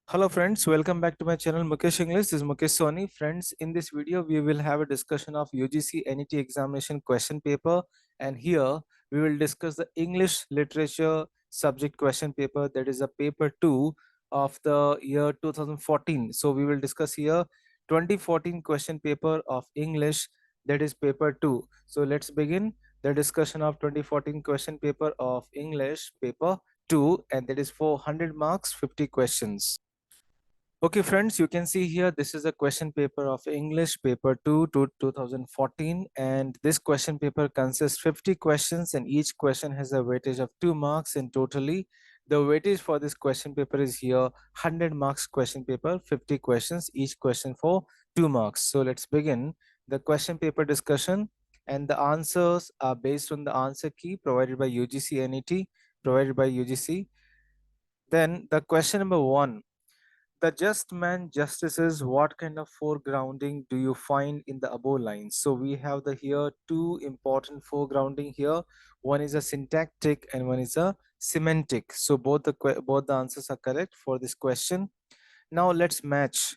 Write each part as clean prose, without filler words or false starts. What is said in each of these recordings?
Hello friends, welcome back to my channel Mukesh English. This is Mukesh Soni. Friends, in this video we will have a discussion of UGC NET examination question paper, and here we will discuss the English literature subject question paper, that is a paper 2 of the year 2014. So we will discuss here 2014 question paper of English, that is paper 2. So let's begin the discussion of 2014 question paper of English paper 2, and that is for 100 marks 50 questions. Okay, friends, you can see here this is a question paper of English paper 2 to 2014, and this question paper consists 50 questions, and each question has a weightage of 2 marks in totally. The weightage for this question paper is here 100 marks question paper, 50 questions, each question for 2 marks. So let's begin the question paper discussion, and the answers are based on the answer key provided by UGC NET, provided by UGC. Then the question number 1, the just man justices, what kind of foregrounding do you find in the above lines? So we have the here two important foregrounding here. One is a syntactic and one is a semantic. So both the answers are correct for this question. Now let's match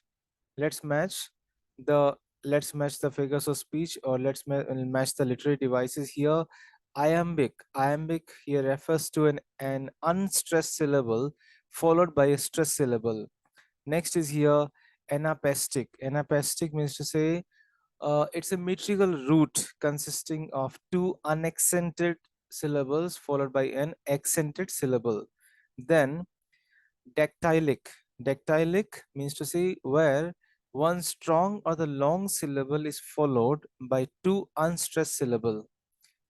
the let's match the figures of speech, or match the literary devices here. Iambic here refers to an unstressed syllable followed by a stressed syllable. Next is here anapestic. Anapestic means to say it's a metrical root consisting of two unaccented syllables followed by an accented syllable. Then dactylic. Dactylic means to say where one strong or the long syllable is followed by two unstressed syllable.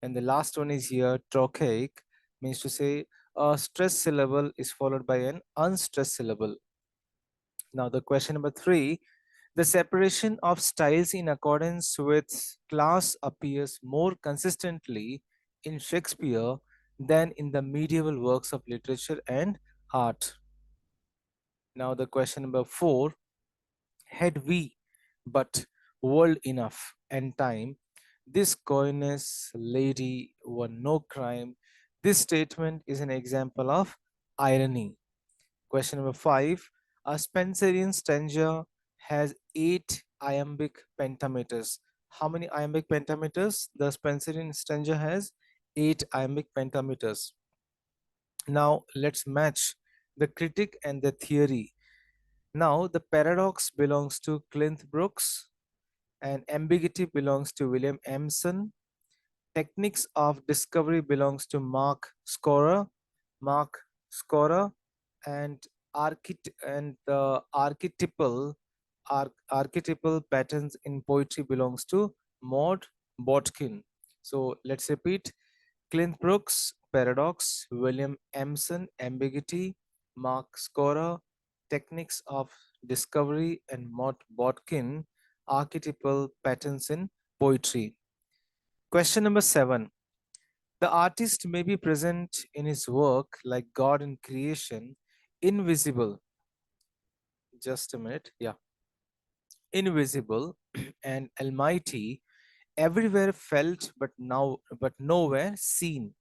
And the last one is here trochaic, means to say a stressed syllable is followed by an unstressed syllable. Now the question number 3, the separation of styles in accordance with class appears more consistently in Shakespeare than in the medieval works of literature and art. Now the question number 4, had we but world enough and time, this coyness lady were no crime. This statement is an example of irony. Question number 5. A Spencerian stanza has 8 iambic pentameters. How many iambic pentameters? The Spencerian stanza has 8 iambic pentameters. Now let's match the critic and the theory. Now the paradox belongs to Clint Brooks and ambiguity belongs to William Emerson. Techniques of discovery belongs to Mark Scorer, and the archetypal patterns in poetry belongs to Maud Botkin. So let's repeat: Clint Brooks, paradox; William Emerson, ambiguity; Mark Scorer, techniques of discovery; and Maud Botkin, archetypal patterns in poetry. Question number 7. The artist may be present in his work like God in creation, invisible. Just a minute. Yeah. Invisible and almighty, everywhere felt but nowhere seen.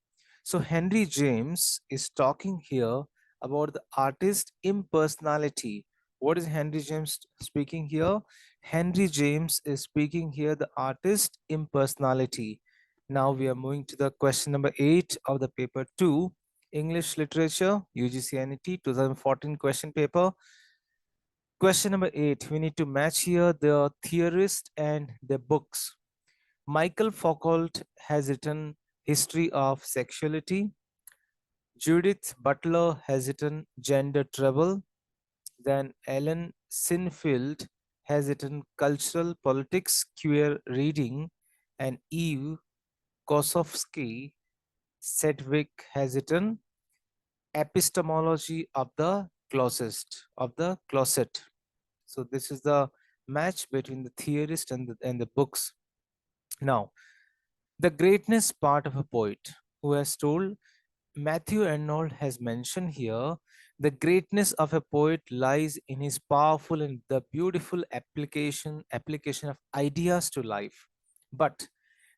So Henry James is talking here about the artist impersonality. What is Henry James speaking here? Henry James is speaking here the artist impersonality. Now we are moving to the question number 8 of the paper 2, English literature, UGC NET 2014 question paper. Question number 8, we need to match here the theorist and the books. Michael Foucault has written History of Sexuality. Judith Butler has written Gender Trouble. Then Ellen Sinfield has written Cultural Politics, Queer Reading. And Eve Kosofsky Sedgwick has written Epistemology of the Closet. So this is the match between the theorist and the books. Now, the greatness part of a poet who has told, Matthew Arnold has mentioned here, the greatness of a poet lies in his powerful and the beautiful application of ideas to life. But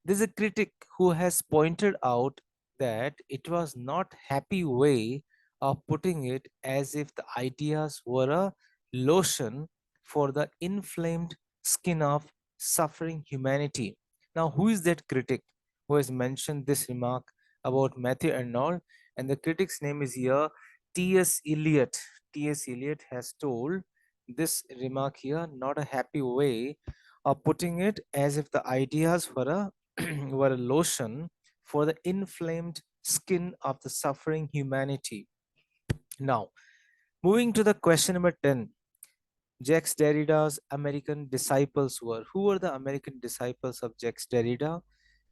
there's a critic who has pointed out that it was not happy way of putting it, as if the ideas were a lotion for the inflamed skin of suffering humanity. Now, who is that critic who has mentioned this remark about Matthew Arnold? And the critic's name is here T.S. Eliot. T.S. Eliot has told this remark here, not a happy way of putting it, as if the ideas were a were a lotion for the inflamed skin of the suffering humanity. Now, moving to the question number 10, Jacques Derrida's American disciples were. Who were the American disciples of Jacques Derrida?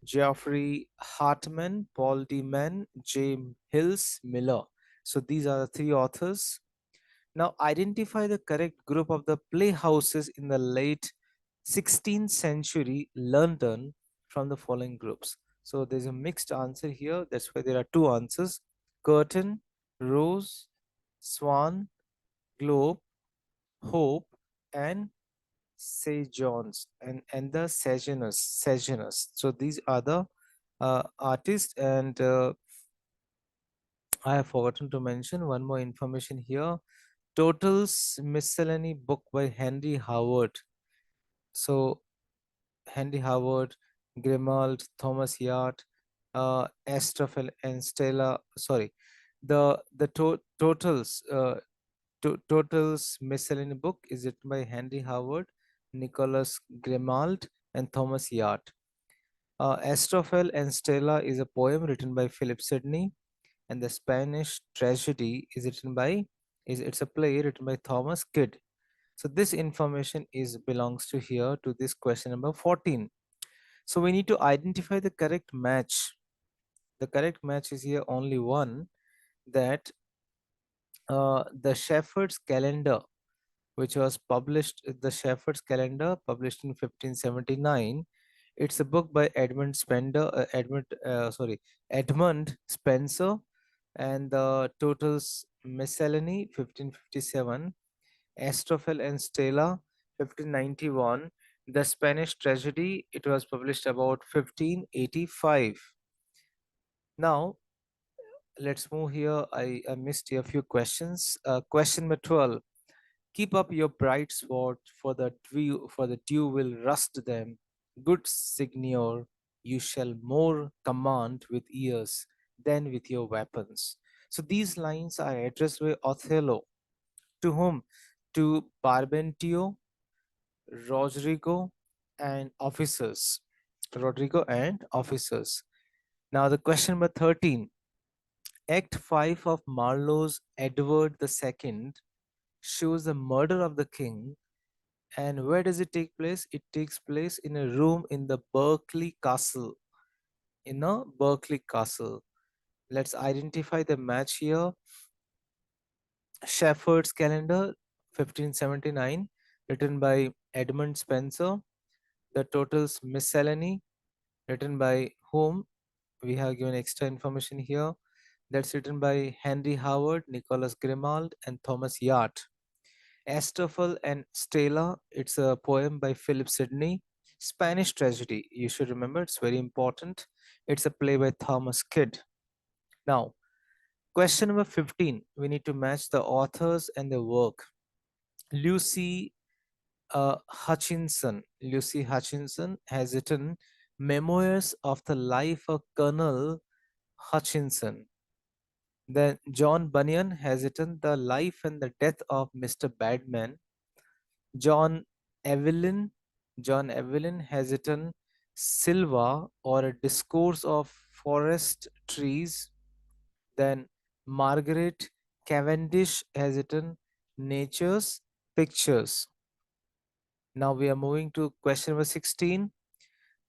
Geoffrey Hartman, Paul D. Mann, James Hills Miller. So these are the three authors. Now identify the correct group of the playhouses in the late 16th century London from the following groups. So there's a mixed answer here. That's why there are two answers: Curtain, Rose, Swan, Globe, Hope, and John's and the Sejanus. So these are the artists, and I have forgotten to mention one more information here. Total's Miscellany book by Henry Howard. So Henry Howard, Grimald, Thomas Yard, Astrophel, and Stella. Sorry, the Total's Miscellany book is written by Henry Howard, Nicholas Grimald, and Thomas Yard. Astrophel and Stella is a poem written by Philip Sidney, and the Spanish tragedy is written by is it's a play written by Thomas Kidd. So this information is belongs to here to this question number 14. So we need to identify the correct match. The correct match is here only one, that the Shepherd's Calendar, which was published, the Shepherd's Calendar, published in 1579. It's a book by Edmund Spencer, and the Totals Miscellany, 1557, Astrophel and Stella, 1591, The Spanish Tragedy, it was published about 1585. Now, let's move here. I missed a few questions. Question number 12. Keep up your bright sword, for the dew will rust them. Good Signor, you shall more command with ears than with your weapons. So these lines are addressed by Othello. To whom? To Barbentio, Rodrigo, and officers. Rodrigo and officers. Now the question number 13. Act 5 of Marlowe's Edward II shows the murder of the king. And where does it take place? It takes place in a room in the Berkeley Castle. In a Berkeley Castle. Let's identify the match here. Shepherd's Calendar, 1579, written by Edmund Spencer. The Totals Miscellany, written by whom? We have given extra information here. That's written by Henry Howard, Nicholas Grimald, and Thomas Yard. Astrophel and Stella, it's a poem by Philip Sidney. Spanish Tragedy, you should remember, it's very important. It's a play by Thomas Kidd. Now, question number 15, we need to match the authors and the work. Lucy Lucy Hutchinson has written Memoirs of the Life of Colonel Hutchinson. Then John Bunyan has written The Life and the Death of Mr. Badman. John Evelyn, John Evelyn has written Silva, or a Discourse of Forest Trees. Then Margaret Cavendish has written Nature's Pictures. Now we are moving to question number 16.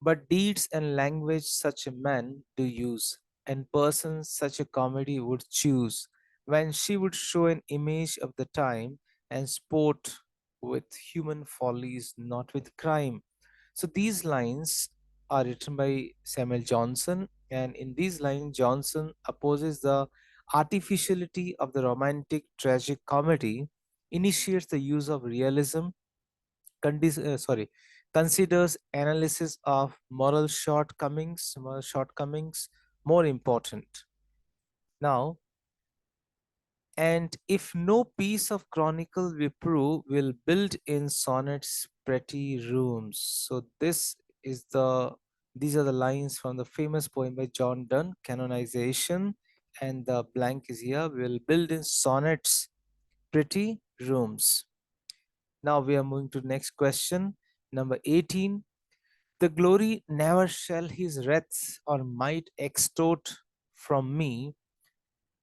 But deeds and language such a man do use, and persons such a comedy would choose, when she would show an image of the time, and sport with human follies, not with crime. So these lines are written by Samuel Johnson, and in these lines, Johnson opposes the artificiality of the romantic tragic comedy, initiates the use of realism, considers analysis of moral shortcomings more important. Now, And if no piece of chronicle we prove, will build in sonnets pretty rooms. So is the these are the lines from the famous poem by John Donne, Canonization, and the blank is here. Will build in sonnets pretty rooms. Now we are moving to the next question, number 18. The glory never shall his wrath or might extort from me,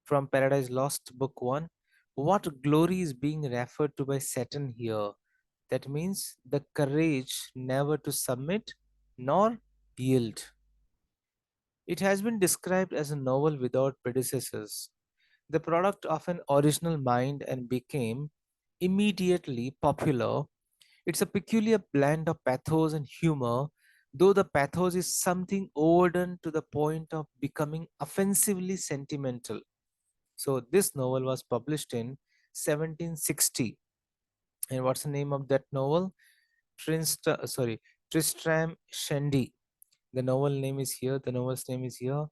from Paradise Lost, Book 1. What glory is being referred to by Saturn here? That means the courage never to submit nor yield. It has been described as a novel without predecessors, the product of an original mind, and became immediately popular. It's a peculiar blend of pathos and humor, though the pathos is something overdone to the point of becoming offensively sentimental. So this novel was published in 1760. And what's the name of that novel? Tristram Shandy. The novel name is here. The novel's name is here.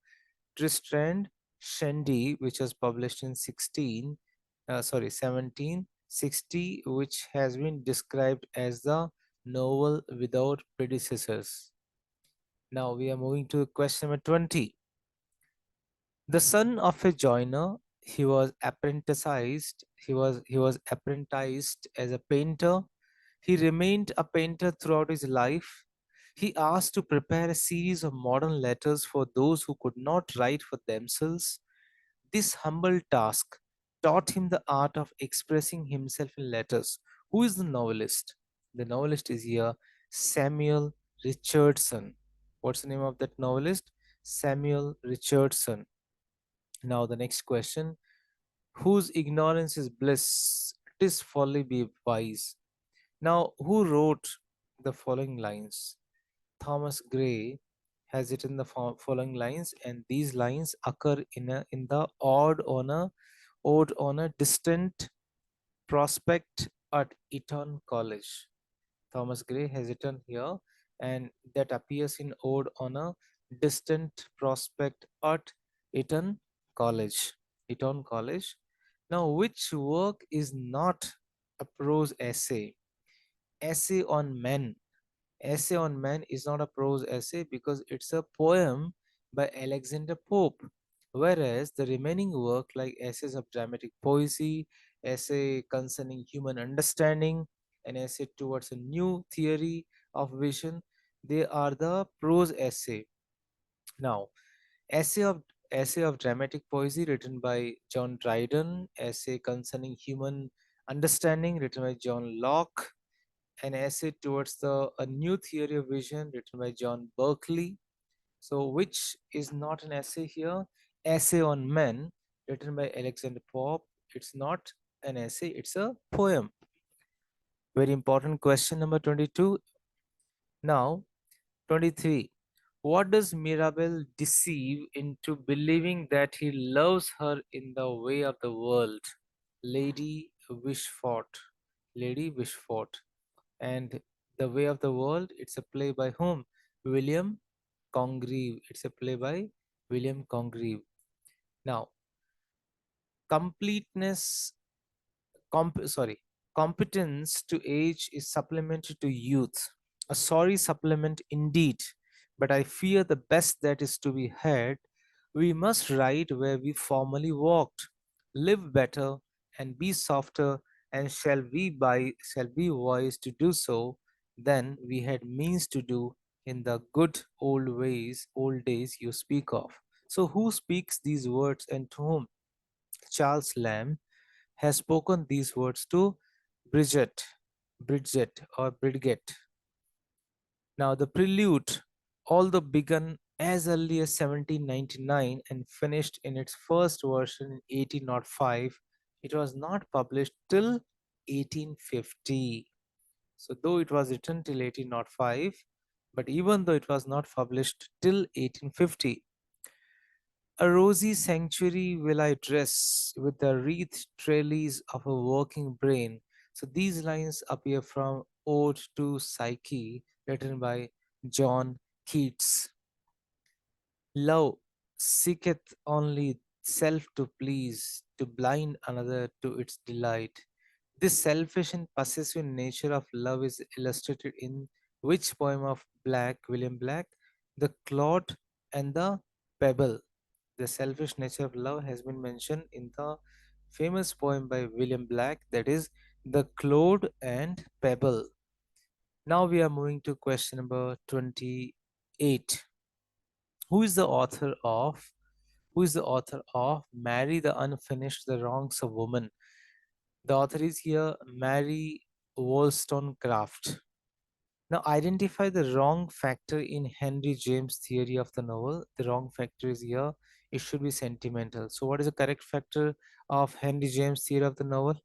Tristram Shandy, which was published in 1760, which has been described as the novel without predecessors. Now we are moving to question number 20. The son of a joiner, he was apprenticed as a painter. He remained a painter throughout his life. He asked to prepare a series of modern letters for those who could not write for themselves. This humble task taught him the art of expressing himself in letters. Who is the novelist? The novelist is here, Samuel Richardson. What's the name of that novelist? Samuel Richardson. Now, the next question: whose ignorance is bliss? It is folly be wise. Now, who wrote the following lines? Thomas Gray has written the following lines, and these lines occur in the ode on a distant prospect at Eton College. Thomas Gray has written here, and that appears in ode on a distant prospect at Eton College. Eton College. Now, which work is not a prose essay? Essay on Men. Essay on Man is not a prose essay because it's a poem by Alexander Pope, whereas the remaining work, like essays of dramatic poesy, essay concerning human understanding, an essay towards a new theory of vision, they are the prose essay. Now, essay of essay of dramatic poesy written by John Dryden, essay concerning human understanding written by John Locke, an essay towards a new theory of vision written by John Berkeley. So, which is not an essay here? Essay on Men, written by Alexander Pope. It's not an essay, it's a poem. Very important question number 22. Now, 23. What does Mirabel deceive into believing that he loves her in the way of the world? Lady Wishfort. Lady Wishfort. And The Way of the World, it's a play by whom? William Congreve. It's a play by William Congreve. Now, completeness, sorry, competence to age is supplementary to youth. A sorry supplement indeed, but I fear the best that is to be had. We must ride where we formerly walked, live better, and be softer, and shall be wise to do so than we had means to do in the good old days you speak of. So who speaks these words and to whom? Charles Lamb has spoken these words to Bridget, Bridget. Now, the prelude, although begun as early as 1799 and finished in its first version in 1805, it was not published till 1850. So, though it was written till 1805, but even though it was not published till 1850, a rosy sanctuary will I dress with the wreathed trellis of a working brain. So these lines appear from Ode to Psyche, written by John Keats. Love seeketh only self to please, to blind another to its delight. This selfish and possessive nature of love is illustrated in which poem of William Black? The Clod and the Pebble. The selfish nature of love has been mentioned in the famous poem by William Black, that is The Clod and Pebble. Now we are moving to question number 28. Who is the author of Marry the Unfinished the Wrongs of Woman? The author is here Mary Wollstonecraft. Now identify the wrong factor in Henry James' theory of the novel. The wrong factor is here. It should be sentimental. So what is the correct factor of Henry James' theory of the novel?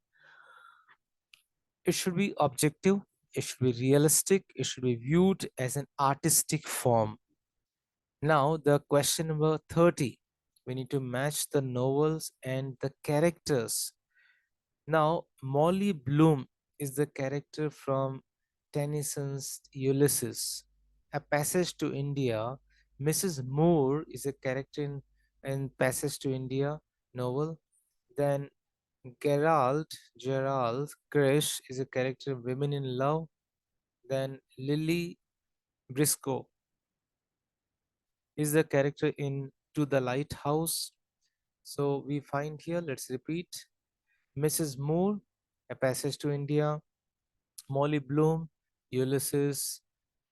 It should be objective. It should be realistic. It should be viewed as an artistic form. Now the question number 30. We need to match the novels and the characters. Now, Molly Bloom is the character from Tennyson's Ulysses. A Passage to India. Mrs. Moore is a character in Passage to India novel. Then Gerald Krish is a character in Women in Love. Then Lily Briscoe is the character in To the Lighthouse. So we find here, let's repeat. Mrs. Moore, A Passage to India. Molly Bloom, Ulysses,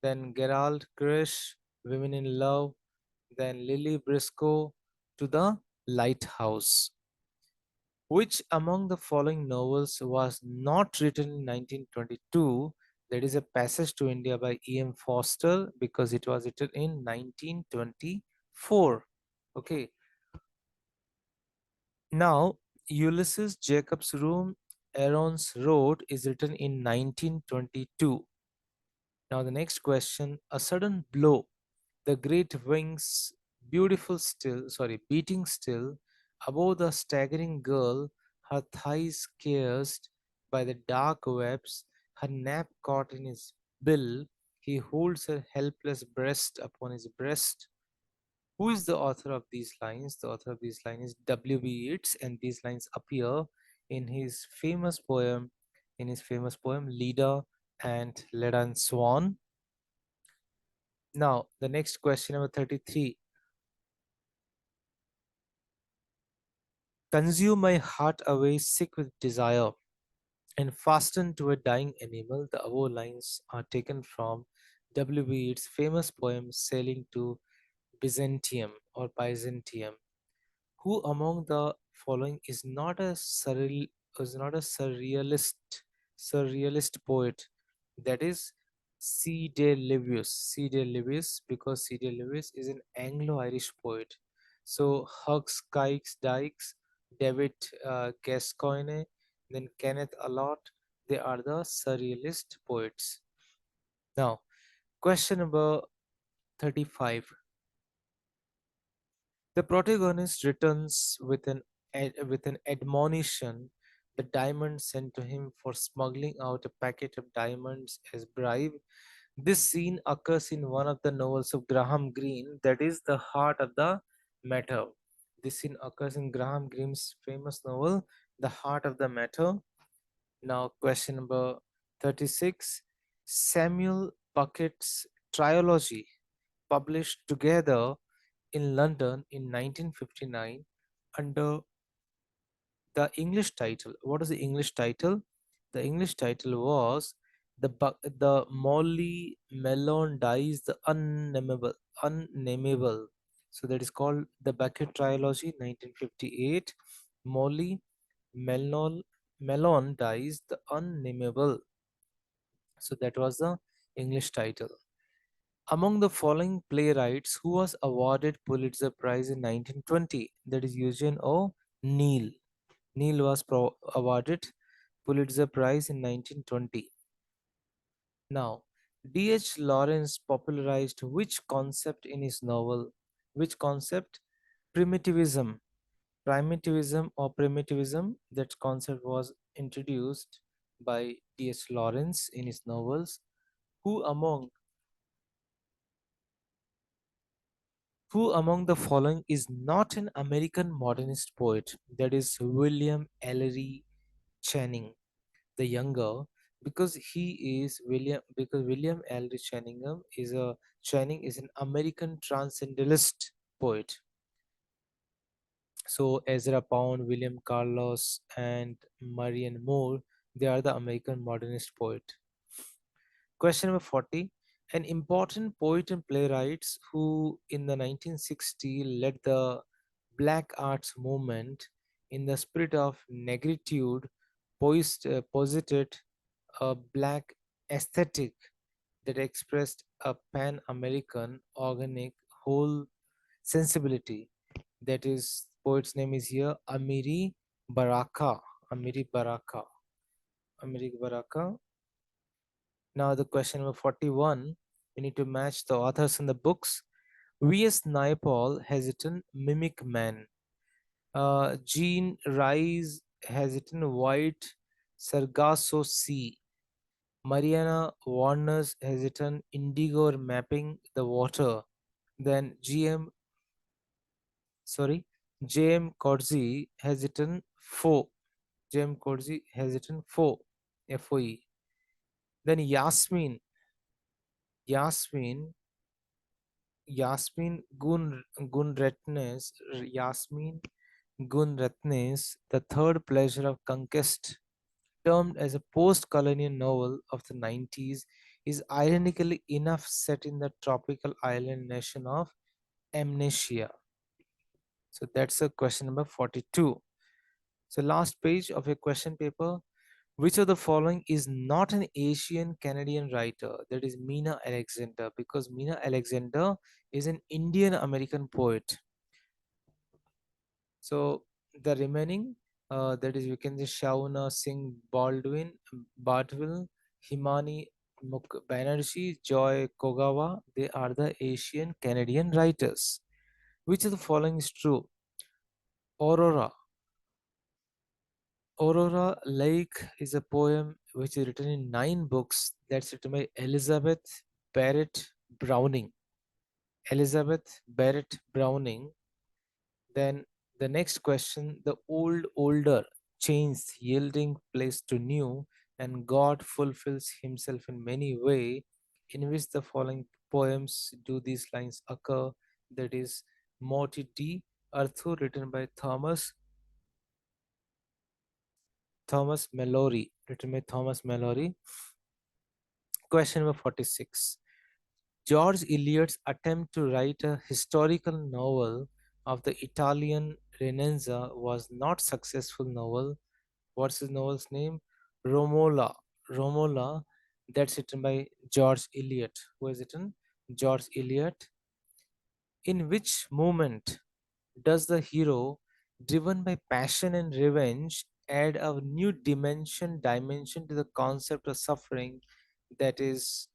then Gerald Krish, Women in Love, then Lily Briscoe, To the Lighthouse. Which among the following novels was not written in 1922? That is A Passage to India by E.M. Foster, because it was written in 1924. Okay, now Ulysses Jacob's Room, Aaron's Road is written in 1922. Now the next question, a sudden blow, the great wings, beating still, above the staggering girl, her thighs pierced by the dark webs, her nap caught in his bill, he holds her helpless breast upon his breast. Who is the author of these lines? The author of these lines is W.B. Yeats, and these lines appear in his famous poem, Leda and Leaden Swan. Now, the next question, number 33. Consume my heart away, sick with desire, and fasten to a dying animal. The above lines are taken from W.B. Yeats' famous poem, Sailing to Byzantium. Who among the following is not a surrealist poet? That is C.D. Lewis. C.D. Lewis, because C.D. Lewis is an Anglo-Irish poet. So Hugs Dykes, David Gascoigne, then Kenneth Allott, they are the surrealist poets. Now, question number 35. The protagonist returns with an admonition. The diamond sent to him for smuggling out a packet of diamonds as bribe. This scene occurs in one of the novels of Graham Greene, that is The Heart of the Matter. This scene occurs in Graham Greene's famous novel, The Heart of the Matter. Now, question number 36. Samuel Beckett's trilogy, published together in London in 1959 under the English title. What is the English title? The English title was the Molly Mellon Dies the Unnameable. So that is called the Beckett trilogy, 1958. Molly Mellon Dies the Unnameable. So that was the English title. Among the following playwrights, who was awarded Pulitzer Prize in 1920? That is Eugene O'Neill. Neil was awarded Pulitzer Prize in 1920. Now, D.H. Lawrence popularized which concept in his novel? Which concept? Primitivism. Primitivism. That concept was introduced by D.H. Lawrence in his novels. Who among Who among the following is not an American modernist poet? That is William Ellery Channing the younger, because William Ellery Channing is an American transcendentalist poet. So Ezra Pound, William Carlos, and Marian Moore, they are the American modernist poet. Question number 40. An important poet and playwright who in the 1960s led the Black Arts movement in the spirit of negritude, posited a black aesthetic that expressed a pan American organic whole sensibility. That is, poet's name is here Amiri Baraka. Amiri Baraka. Amiri Baraka. Now, the question number 41, we need to match the authors in the books. V.S. Naipaul has written Mimic Man. Jean Rice has written White Sargasso Sea. Mariana Warner's has written Indigo Mapping the Water. Then sorry, J.M. Corsi has written Fo. J.M. Corsi has written Fo, F-O-E. Then Yasmin Yasmin Gunratnes, The Third Pleasure of Conquest, termed as a post-colonial novel of the 90s, is ironically enough set in the tropical island nation of Amnesia. So that's a question number 42. So last page of your question paper. Which of the following is not an Asian Canadian writer? That is Meena Alexander, because Meena Alexander is an Indian American poet. So the remaining, that is, we can say Shauna Singh Baldwin, Himani Banerjee, Joy Kogawa, they are the Asian Canadian writers. Which of the following is true? Aurora. Aurora Lake is a poem which is written in 9 books, that's written by Elizabeth Barrett Browning. Elizabeth Barrett Browning. Then the next question, the older change yielding place to new, and God fulfills himself in many way, in which the following poems do these lines occur? That is Morty D. Arthur, written by Thomas Mallory, written by Thomas Mallory. Question number 46. George Eliot's attempt to write a historical novel of the Italian Renaissance was not successful novel. What's his novel's name? Romola. Romola, that's written by George Eliot. Who has written? George Eliot. In which moment does the hero, driven by passion and revenge, add a new dimension to the concept of suffering? That is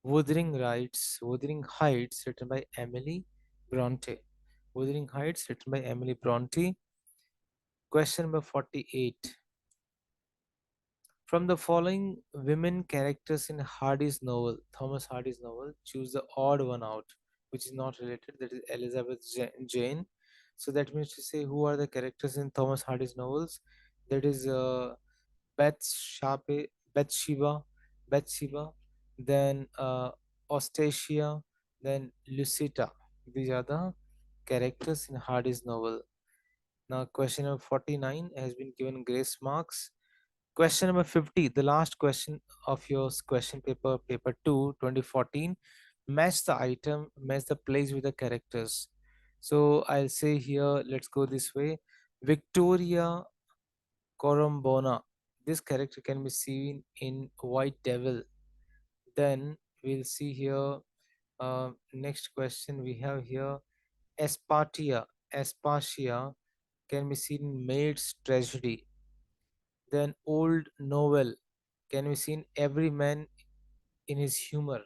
Wuthering Heights, written by Emily Bronte. Wuthering Heights, written by Emily Bronte. Question number 48. From the following women characters in Hardy's novel, Thomas Hardy's novel, choose the odd one out, which is not related. That is Elizabeth Jane. So that means to say who are the characters in Thomas Hardy's novels. That is Bathsheba, Bathsheba, Bathsheba, then Ostacia, then Lucita. These are the characters in Hardy's novel. Now, question number 49 has been given grace marks. Question number 50, the last question of your question paper, paper 2, 2014. Match the item, match the place with the characters. So I'll say here, let's go this way. Victoria Corombona. This character can be seen in White Devil. Then we'll see here, next question we have here, Aspatia can be seen in Maid's Tragedy. Then Old Novel can be seen Every Man in His Humor.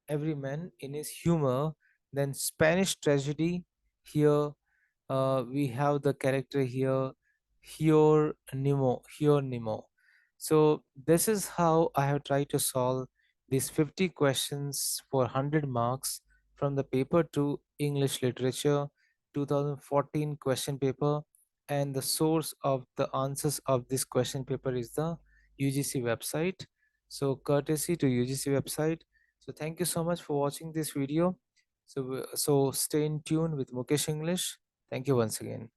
Every Man in His Humor. Then Spanish Tragedy, here we have the character here, Hieronymo. So this is how I have tried to solve these 50 questions for 100 marks from the paper to English literature 2014 question paper, and the source of the answers of this question paper is the UGC website. So courtesy to UGC website. So thank you so much for watching this video. So stay in tune with Mukesh English. Thank you once again.